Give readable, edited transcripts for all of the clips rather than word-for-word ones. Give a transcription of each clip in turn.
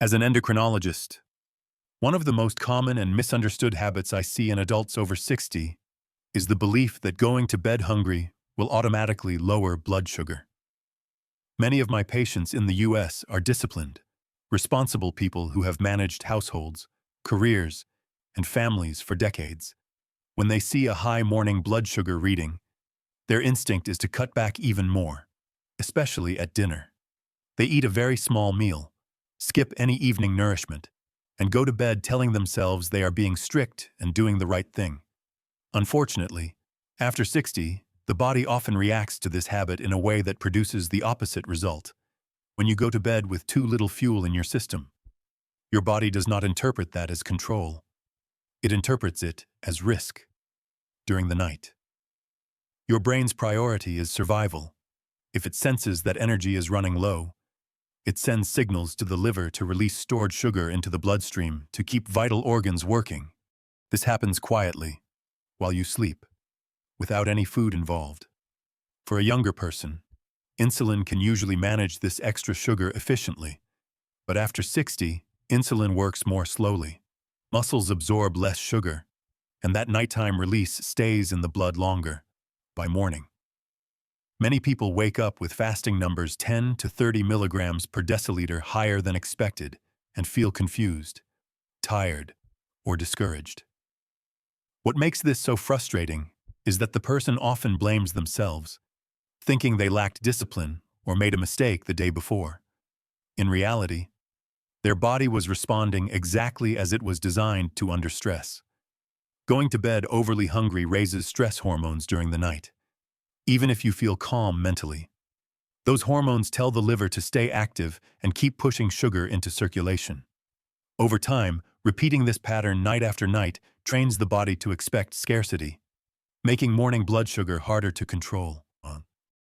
As an endocrinologist, one of the most common and misunderstood habits I see in adults over 60 is the belief that going to bed hungry will automatically lower blood sugar. Many of my patients in the US are disciplined, responsible people who have managed households, careers, and families for decades. When they see a high morning blood sugar reading, their instinct is to cut back even more, especially at dinner. They eat a very small meal, skip any evening nourishment, and go to bed telling themselves they are being strict and doing the right thing. Unfortunately, after 60, the body often reacts to this habit in a way that produces the opposite result. When you go to bed with too little fuel in your system, your body does not interpret that as control. It interprets it as risk. During the night, your brain's priority is survival. If it senses that energy is running low, it sends signals to the liver to release stored sugar into the bloodstream to keep vital organs working. This happens quietly, while you sleep, without any food involved. For a younger person, insulin can usually manage this extra sugar efficiently. But after 60, insulin works more slowly. Muscles absorb less sugar, and that nighttime release stays in the blood longer. By morning, many people wake up with fasting numbers 10 to 30 milligrams per deciliter higher than expected and feel confused, tired, or discouraged. What makes this so frustrating is that the person often blames themselves, thinking they lacked discipline or made a mistake the day before. In reality, their body was responding exactly as it was designed to under stress. Going to bed overly hungry raises stress hormones during the night. Even if you feel calm mentally, those hormones tell the liver to stay active and keep pushing sugar into circulation. Over time, repeating this pattern night after night trains the body to expect scarcity, making morning blood sugar harder to control.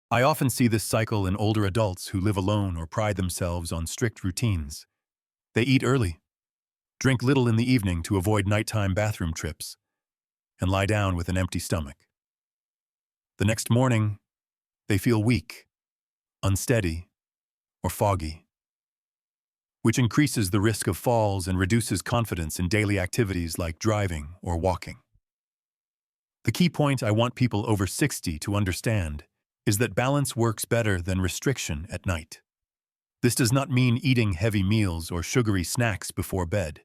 I often see this cycle in older adults who live alone or pride themselves on strict routines. They eat early, drink little in the evening to avoid nighttime bathroom trips, and lie down with an empty stomach. The next morning, they feel weak, unsteady, or foggy, which increases the risk of falls and reduces confidence in daily activities like driving or walking. The key point I want people over 60 to understand is that balance works better than restriction at night. This does not mean eating heavy meals or sugary snacks before bed.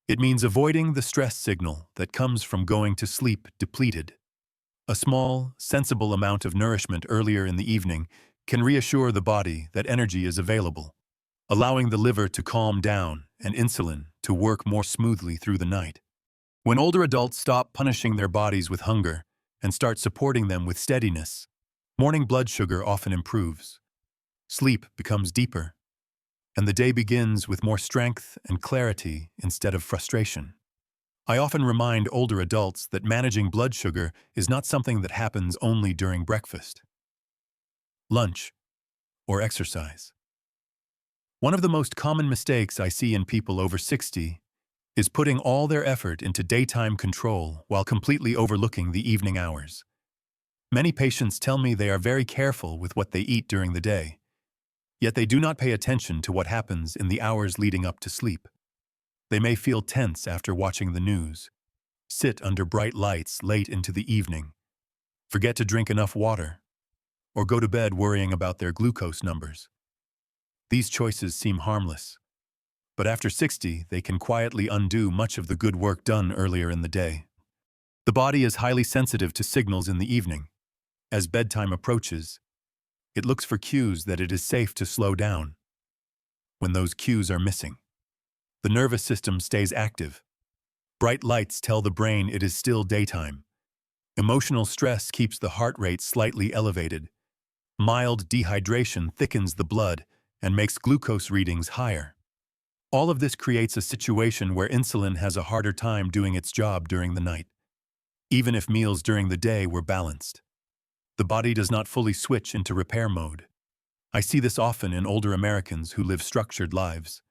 It means avoiding the stress signal that comes from going to sleep depleted. A small, sensible amount of nourishment earlier in the evening can reassure the body that energy is available, allowing the liver to calm down and insulin to work more smoothly through the night. When older adults stop punishing their bodies with hunger and start supporting them with steadiness, morning blood sugar often improves. Sleep becomes deeper, and the day begins with more strength and clarity instead of frustration. I often remind older adults that managing blood sugar is not something that happens only during breakfast, lunch, or exercise. One of the most common mistakes I see in people over 60 is putting all their effort into daytime control while completely overlooking the evening hours. Many patients tell me they are very careful with what they eat during the day, yet they do not pay attention to what happens in the hours leading up to sleep. They may feel tense after watching the news, sit under bright lights late into the evening, forget to drink enough water, or go to bed worrying about their glucose numbers. These choices seem harmless, but after 60, they can quietly undo much of the good work done earlier in the day. The body is highly sensitive to signals in the evening. As bedtime approaches, it looks for cues that it is safe to slow down. When those cues are missing, the nervous system stays active. Bright lights tell the brain it is still daytime. Emotional stress keeps the heart rate slightly elevated. Mild dehydration thickens the blood and makes glucose readings higher. All of this creates a situation where insulin has a harder time doing its job during the night. Even if meals during the day were balanced, the body does not fully switch into repair mode. I see this often in older Americans who live structured lives.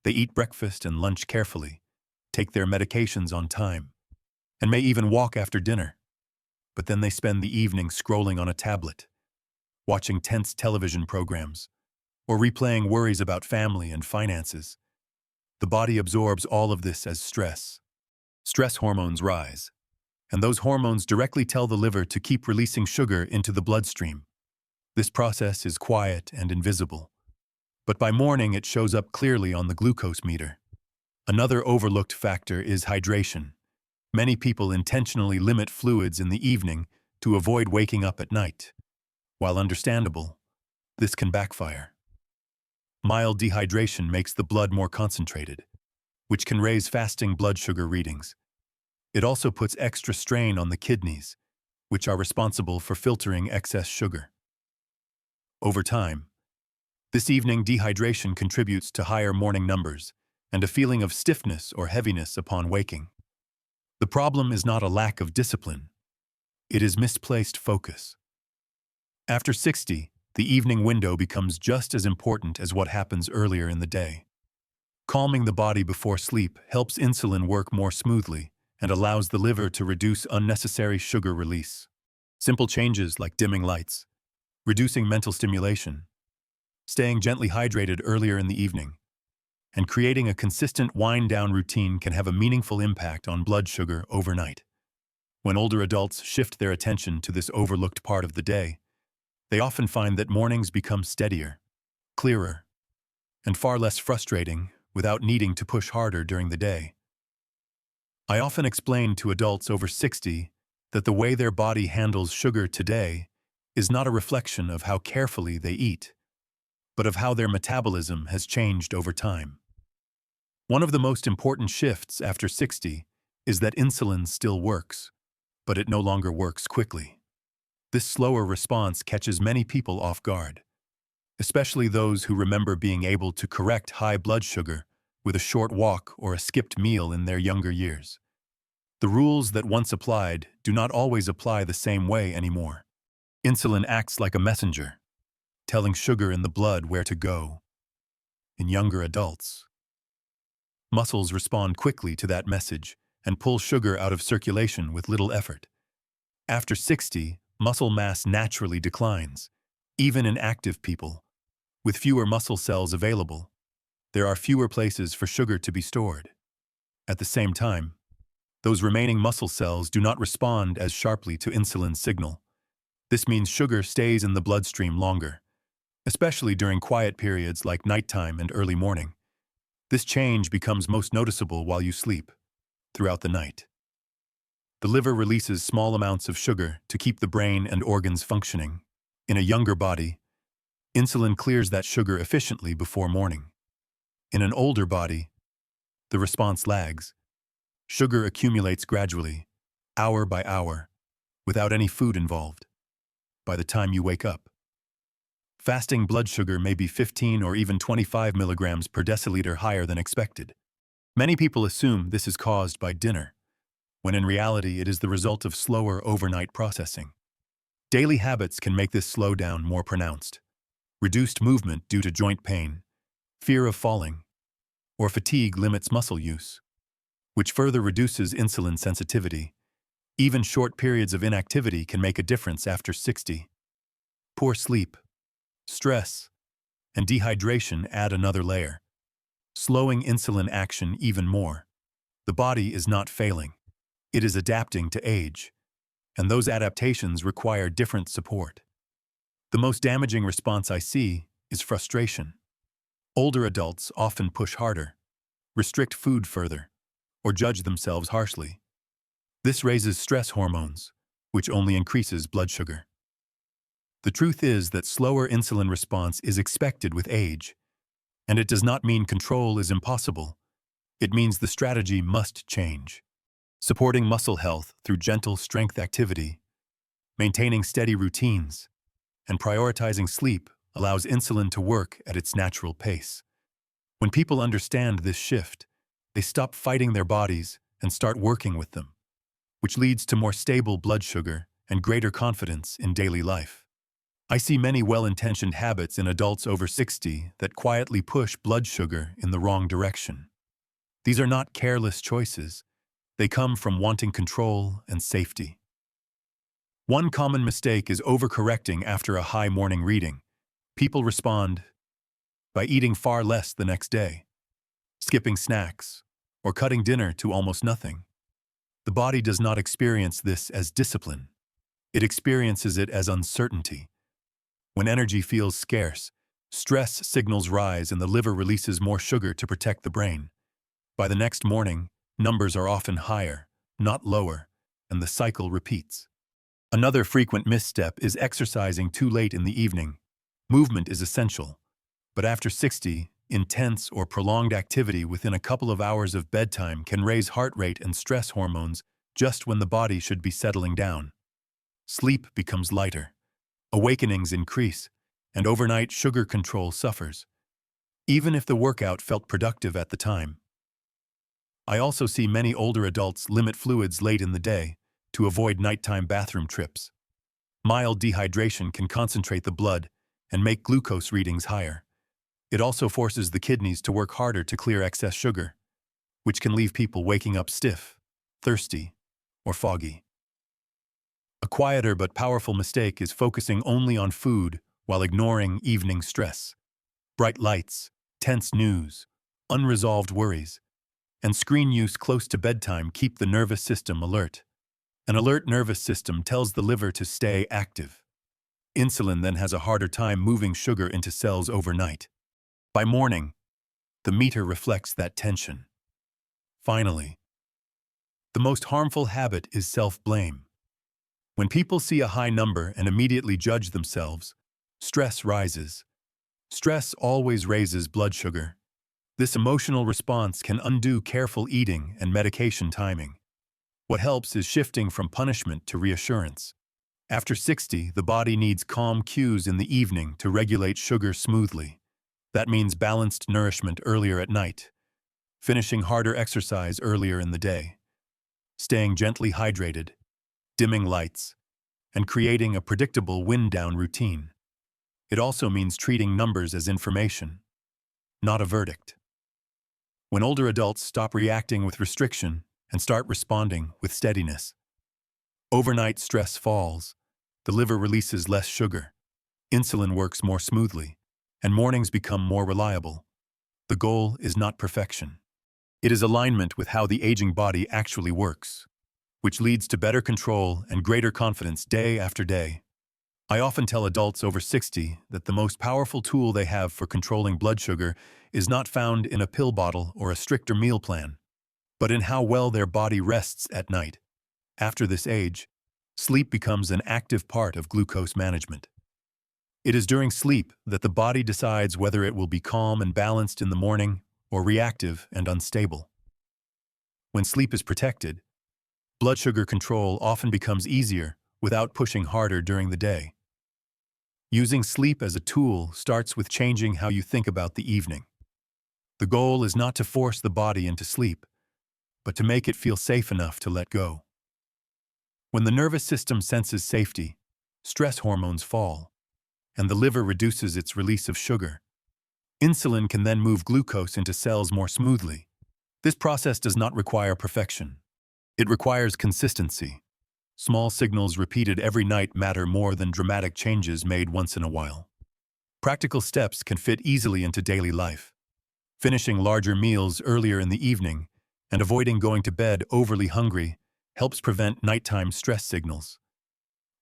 They eat breakfast and lunch carefully, take their medications on time, and may even walk after dinner. But then they spend the evening scrolling on a tablet, watching tense television programs, or replaying worries about family and finances. The body absorbs all of this as stress. Stress hormones rise, and those hormones directly tell the liver to keep releasing sugar into the bloodstream. This process is quiet and invisible, but by morning it shows up clearly on the glucose meter. Another overlooked factor is hydration. Many people intentionally limit fluids in the evening to avoid waking up at night. While understandable, this can backfire. Mild dehydration makes the blood more concentrated, which can raise fasting blood sugar readings. It also puts extra strain on the kidneys, which are responsible for filtering excess sugar. Over time, this evening dehydration contributes to higher morning numbers and a feeling of stiffness or heaviness upon waking. The problem is not a lack of discipline. It is misplaced focus. After 60, the evening window becomes just as important as what happens earlier in the day. Calming the body before sleep helps insulin work more smoothly and allows the liver to reduce unnecessary sugar release. Simple changes like dimming lights, reducing mental stimulation, staying gently hydrated earlier in the evening, and creating a consistent wind-down routine can have a meaningful impact on blood sugar overnight. When older adults shift their attention to this overlooked part of the day, they often find that mornings become steadier, clearer, and far less frustrating without needing to push harder during the day. I often explain to adults over 60 that the way their body handles sugar today is not a reflection of how carefully they eat, but of how their metabolism has changed over time. One of the most important shifts after 60 is that insulin still works, but it no longer works quickly. This slower response catches many people off guard, especially those who remember being able to correct high blood sugar with a short walk or a skipped meal in their younger years. The rules that once applied do not always apply the same way anymore. Insulin acts like a messenger, telling sugar in the blood where to go. In younger adults, muscles respond quickly to that message and pull sugar out of circulation with little effort. After 60, muscle mass naturally declines. Even in active people, with fewer muscle cells available, there are fewer places for sugar to be stored. At the same time, those remaining muscle cells do not respond as sharply to insulin's signal. This means sugar stays in the bloodstream longer, especially during quiet periods like nighttime and early morning. This change becomes most noticeable while you sleep, throughout the night. The liver releases small amounts of sugar to keep the brain and organs functioning. In a younger body, insulin clears that sugar efficiently before morning. In an older body, the response lags. Sugar accumulates gradually, hour by hour, without any food involved. By the time you wake up, fasting blood sugar may be 15 or even 25 milligrams per deciliter higher than expected. Many people assume this is caused by dinner, when in reality it is the result of slower overnight processing. Daily habits can make this slowdown more pronounced. Reduced movement due to joint pain, fear of falling, or fatigue limits muscle use, which further reduces insulin sensitivity. Even short periods of inactivity can make a difference after 60. Poor sleep, stress, and dehydration add another layer, slowing insulin action even more. The body is not failing. It is adapting to age, and those adaptations require different support. The most damaging response I see is frustration. Older adults often push harder, restrict food further, or judge themselves harshly. This raises stress hormones, which only increases blood sugar. The truth is that slower insulin response is expected with age, and it does not mean control is impossible. It means the strategy must change. Supporting muscle health through gentle strength activity, maintaining steady routines, and prioritizing sleep allows insulin to work at its natural pace. When people understand this shift, they stop fighting their bodies and start working with them, which leads to more stable blood sugar and greater confidence in daily life. I see many well-intentioned habits in adults over 60 that quietly push blood sugar in the wrong direction. These are not careless choices. They come from wanting control and safety. One common mistake is overcorrecting after a high morning reading. People respond by eating far less the next day. skipping snacks, or cutting dinner to almost nothing. The body does not experience this as discipline. It experiences it as uncertainty. When energy feels scarce, stress signals rise and the liver releases more sugar to protect the brain. By the next morning, numbers are often higher, not lower, and the cycle repeats. Another frequent misstep is exercising too late in the evening. Movement is essential, but after 60, intense or prolonged activity within a couple of hours of bedtime can raise heart rate and stress hormones just when the body should be settling down. Sleep becomes lighter, awakenings increase, and overnight sugar control suffers, even if the workout felt productive at the time. I also see many older adults limit fluids late in the day to avoid nighttime bathroom trips. Mild dehydration can concentrate the blood and make glucose readings higher. It also forces the kidneys to work harder to clear excess sugar, which can leave people waking up stiff, thirsty, or foggy. A quieter but powerful mistake is focusing only on food while ignoring evening stress. Bright lights, tense news, unresolved worries, and screen use close to bedtime keep the nervous system alert. An alert nervous system tells the liver to stay active. Insulin then has a harder time moving sugar into cells overnight. By morning, the meter reflects that tension. Finally, the most harmful habit is self-blame. When people see a high number and immediately judge themselves, stress rises. Stress always raises blood sugar. This emotional response can undo careful eating and medication timing. What helps is shifting from punishment to reassurance. After 60, the body needs calm cues in the evening to regulate sugar smoothly. That means balanced nourishment earlier at night, finishing harder exercise earlier in the day, staying gently hydrated, dimming lights, and creating a predictable wind-down routine. It also means treating numbers as information, not a verdict. When older adults stop reacting with restriction and start responding with steadiness, overnight stress falls, the liver releases less sugar, insulin works more smoothly, and mornings become more reliable. The goal is not perfection. It is alignment with how the aging body actually works, which leads to better control and greater confidence day after day. I often tell adults over 60 that the most powerful tool they have for controlling blood sugar is not found in a pill bottle or a stricter meal plan, but in how well their body rests at night. After this age, sleep becomes an active part of glucose management. It is during sleep that the body decides whether it will be calm and balanced in the morning or reactive and unstable. When sleep is protected, blood sugar control often becomes easier without pushing harder during the day. Using sleep as a tool starts with changing how you think about the evening. The goal is not to force the body into sleep, but to make it feel safe enough to let go. When the nervous system senses safety, stress hormones fall, and the liver reduces its release of sugar. Insulin can then move glucose into cells more smoothly. This process does not require perfection. It requires consistency. Small signals repeated every night matter more than dramatic changes made once in a while. Practical steps can fit easily into daily life. Finishing larger meals earlier in the evening and avoiding going to bed overly hungry helps prevent nighttime stress signals.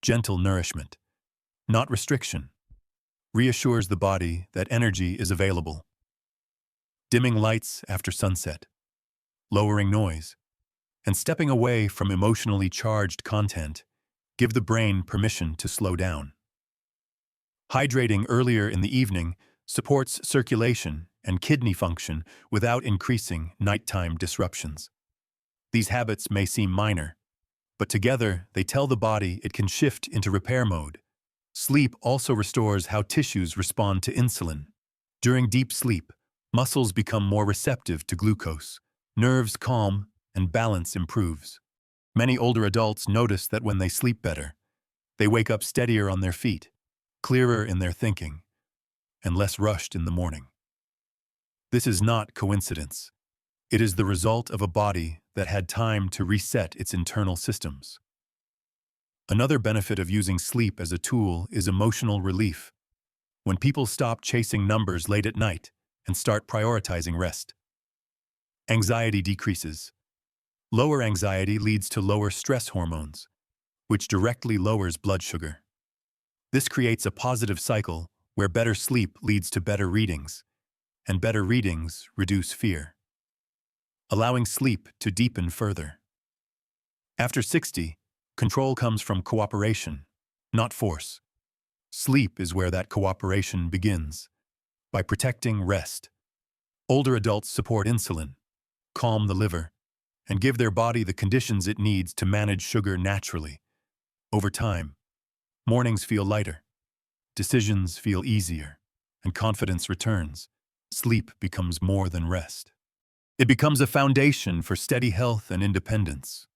Gentle nourishment, not restriction, reassures the body that energy is available. Dimming lights after sunset, lowering noise, and stepping away from emotionally charged content give the brain permission to slow down. Hydrating earlier in the evening supports circulation and kidney function without increasing nighttime disruptions. These habits may seem minor, but together they tell the body it can shift into repair mode. Sleep also restores how tissues respond to insulin. During deep sleep, muscles become more receptive to glucose, nerves calm, and balance improves. Many older adults notice that when they sleep better, they wake up steadier on their feet, clearer in their thinking, and less rushed in the morning. This is not coincidence. It is the result of a body that had time to reset its internal systems. Another benefit of using sleep as a tool is emotional relief. When people stop chasing numbers late at night and start prioritizing rest, Anxiety decreases. Lower anxiety leads to lower stress hormones, which directly lowers blood sugar. This creates a positive cycle where better sleep leads to better readings, and better readings reduce fear, allowing sleep to deepen further. After 60, control comes from cooperation, not force. Sleep is where that cooperation begins, by protecting rest. Older adults support insulin, calm the liver, and give their body the conditions it needs to manage sugar naturally. Over time, mornings feel lighter, decisions feel easier, and confidence returns. Sleep becomes more than rest. It becomes a foundation for steady health and independence.